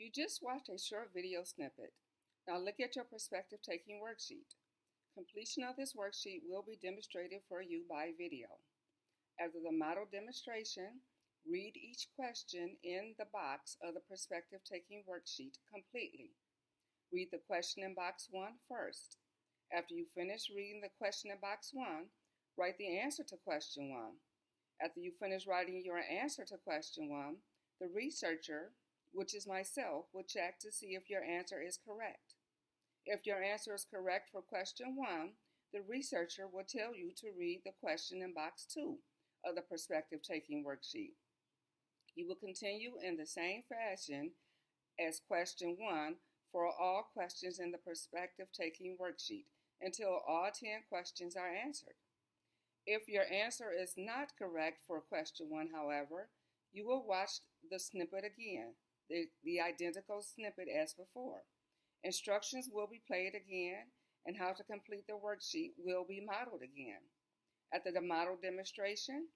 You just watched a short video snippet. Now look at your perspective taking worksheet. Completion of this worksheet will be demonstrated for you by video. After the model demonstration, read each question in the box of the perspective taking worksheet completely. Read the question in box 1 first. After you finish reading the question in box 1, write the answer to question 1. After you finish writing your answer to question 1, the researcher, which is myself, will check to see if your answer is correct. If your answer is correct for question 1, the researcher will tell you to read the question in box 2 of the perspective taking worksheet. You will continue in the same fashion as question 1 for all questions in the perspective taking worksheet until all 10 questions are answered. If your answer is not correct for question 1, however, you will watch the snippet again, the identical snippet as before. Instructions will be played again, and how to complete the worksheet will be modeled again. After the model demonstration,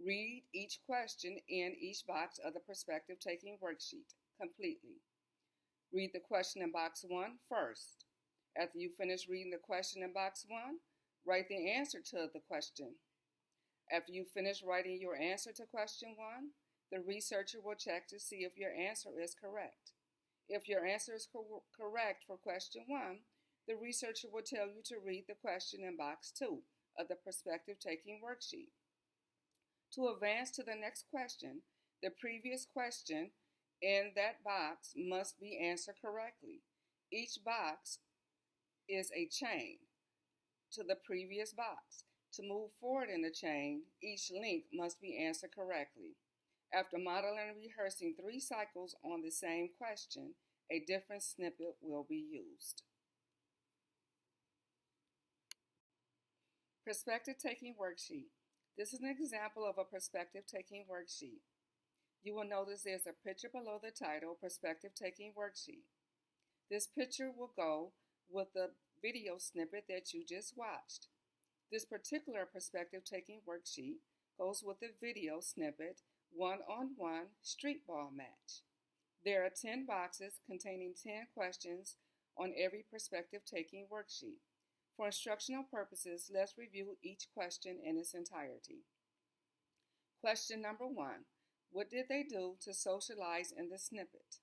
read each question in each box of the perspective taking worksheet completely. Read the question in box 1 first. After you finish reading the question in box 1, write the answer to the question. After you finish writing your answer to question 1, the researcher will check to see if your answer is correct. If your answer is correct for question 1, the researcher will tell you to read the question in box 2 of the perspective taking worksheet. To advance to the next question, the previous question in that box must be answered correctly. Each box is a chain to the previous box. To move forward in the chain, each link must be answered correctly. After modeling and rehearsing 3 cycles on the same question, a different snippet will be used. Perspective taking worksheet. This is an example of a perspective taking worksheet. You will notice there's a picture below the title, Perspective Taking Worksheet. This picture will go with the video snippet that you just watched. This particular perspective taking worksheet goes with the video snippet, One-on-One Street Ball Match. There are 10 boxes containing 10 questions on every perspective taking worksheet. For instructional purposes, let's review each question in its entirety. Question number 1. What did they do to socialize in the snippet?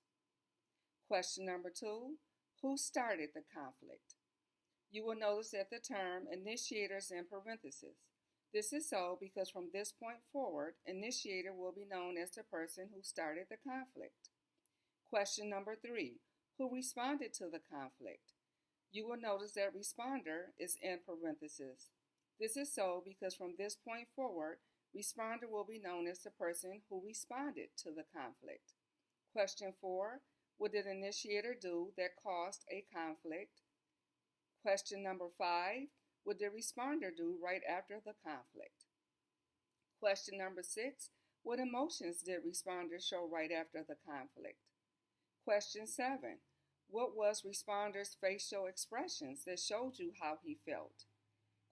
Question number 2. Who started the conflict? You will notice that the term initiators in parentheses. This is so because from this point forward, initiator will be known as the person who started the conflict. Question number 3. Who responded to the conflict? You will notice that responder is in parentheses. This is so because from this point forward, responder will be known as the person who responded to the conflict. Question 4. What did initiator do that caused a conflict? Question number 5. What did responder do right after the conflict? Question number 6. What emotions did responder show right after the conflict? Question 7. What was responder's facial expressions that showed you how he felt?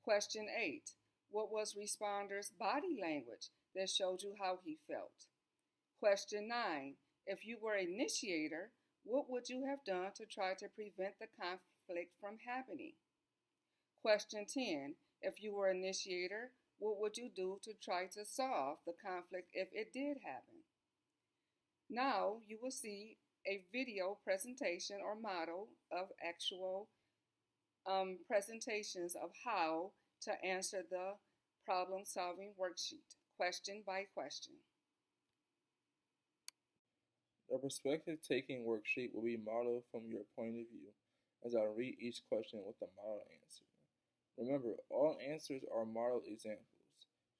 Question 8. What was responder's body language that showed you how he felt? Question 9. If you were initiator, what would you have done to try to prevent the conflict from happening? Question 10. If you were initiator, what would you do to try to solve the conflict if it did happen? Now you will see a video presentation or model of actual presentations of how to answer the problem-solving worksheet, question by question. The perspective-taking worksheet will be modeled from your point of view as I read each question with the model answer. Remember, all answers are model examples.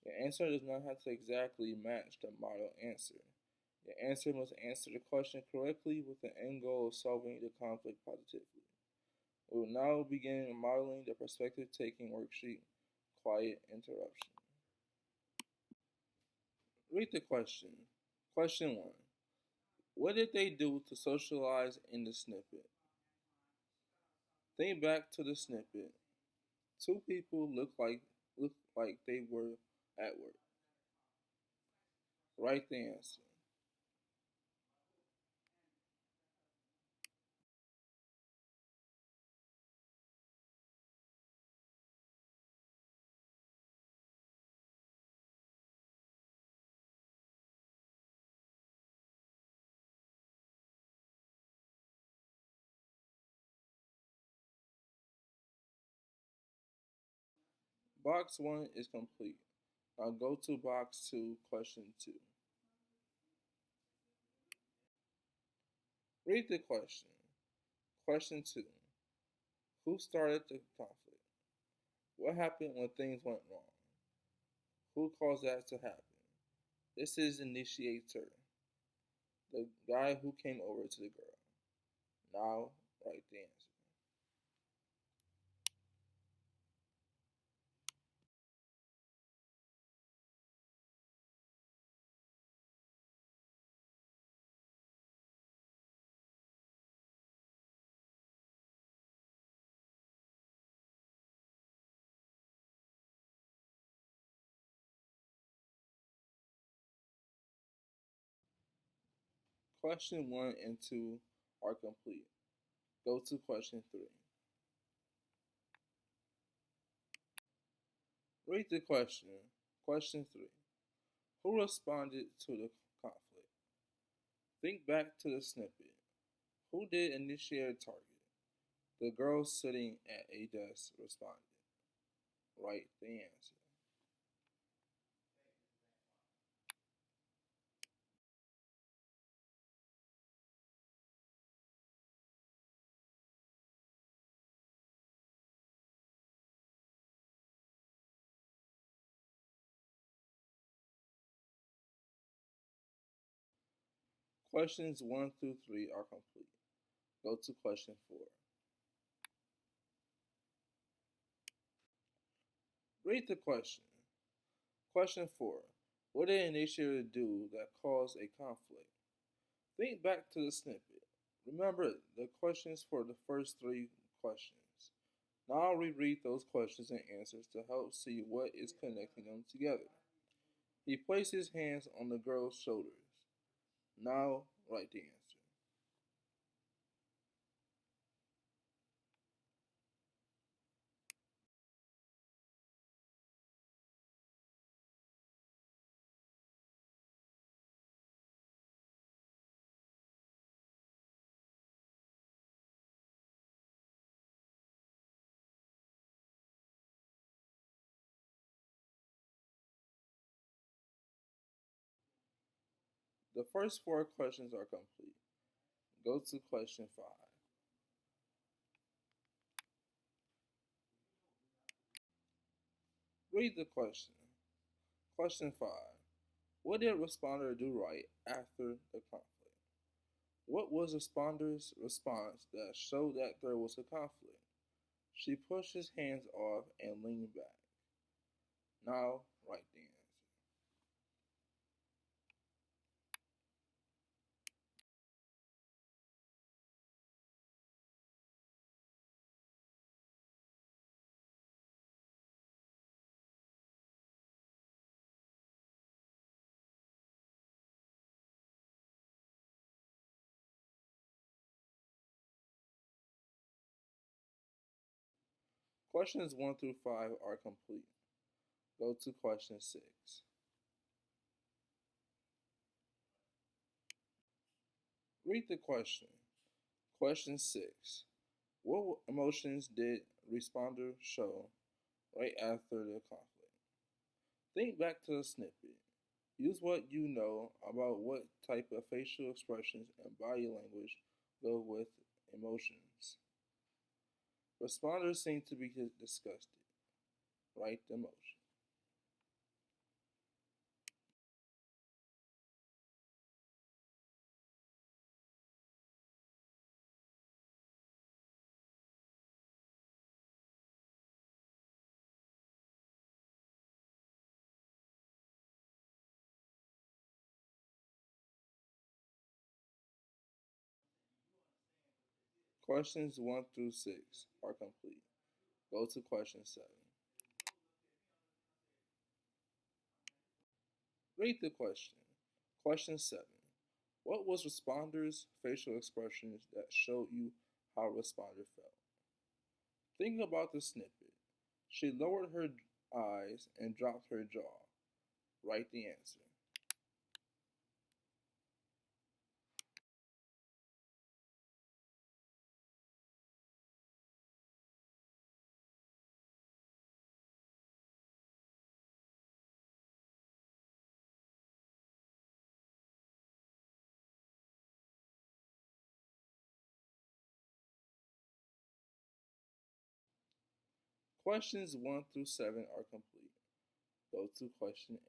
Your answer does not have to exactly match the model answer. Your answer must answer the question correctly with the end goal of solving the conflict positively. We will now begin modeling the perspective-taking worksheet, Quiet Interruption. Read the question. Question 1. What did they do to socialize in the snippet? Think back to the snippet. 2 people looked like they were at work. Write the answer. Box 1 is complete. Now go to box 2, question 2. Read the question. Question 2. Who started the conflict? What happened when things went wrong? Who caused that to happen? This is initiator, the guy who came over to the girl. Now write the answer. Question 1 and 2 are complete. Go to question 3. Read the question. Question 3. Who responded to the conflict? Think back to the snippet. Who did initiate a target? The girl sitting at a desk responded. Write the answer. Questions 1 through 3 are complete. Go to question 4. Read the question. Question 4. What did an initiator do that caused a conflict? Think back to the snippet. Remember the questions for the first 3 questions. Now I'll reread those questions and answers to help see what is connecting them together. He placed his hands on the girl's shoulders. Now write the answer. The first 4 questions are complete. Go to question 5. Read the question. Question 5. What did responder do right after the conflict? What was responder's response that showed that there was a conflict? She pushed his hands off and leaned back. Now write the answer. Questions 1 through 5 are complete. Go to question 6. Read the question. Question 6. What emotions did responder show right after the conflict? Think back to the snippet. Use what you know about what type of facial expressions and body language go with emotions. Responders seem to be disgusted. Write the emotion. Questions 1 through 6 are complete. Go to question 7. Read the question. Question 7. What was responder's facial expressions that showed you how responder felt? Think about the snippet. She lowered her eyes and dropped her jaw. Write the answer. Questions 1 through 7 are complete. Go to question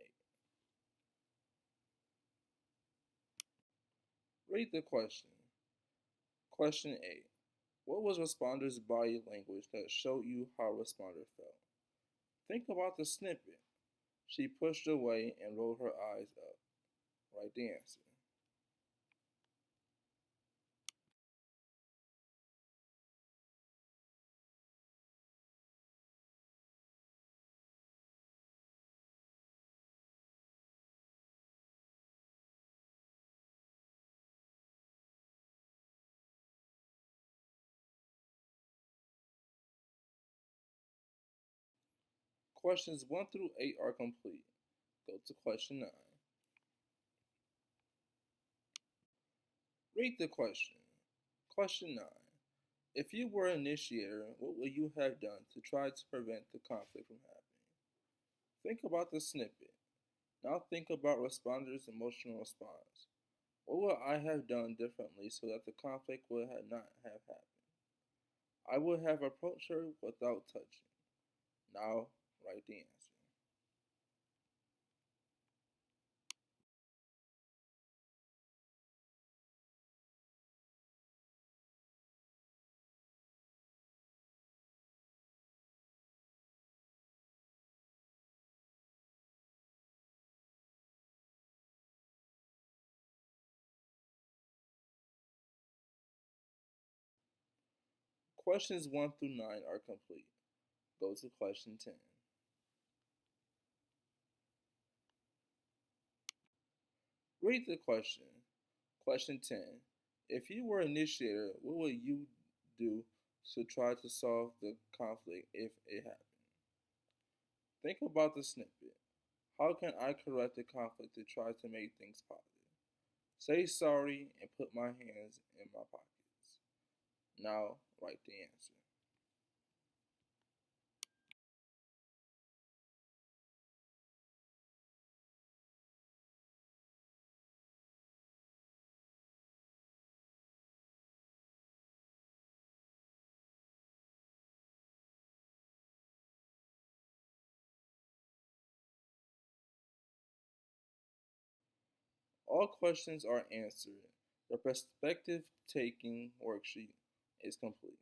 8. Read the question. Question 8. What was responder's body language that showed you how responder felt? Think about the snippet. She pushed away and rolled her eyes up. Write the answer. Questions 1 through 8 are complete. Go to question 9. Read the question. Question 9. If you were an initiator, what would you have done to try to prevent the conflict from happening? Think about the snippet. Now think about responder's emotional response. What would I have done differently so that the conflict would not have happened? I would have approached her without touching. Now write the answer. Questions 1 through 9 are complete. Go to question 10. Read the question. Question 10. If you were an initiator, what would you do to try to solve the conflict if it happened? Think about the snippet. How can I correct the conflict to try to make things positive? Say sorry and put my hands in my pockets. Now write the answer. All questions are answered. The perspective taking worksheet is complete.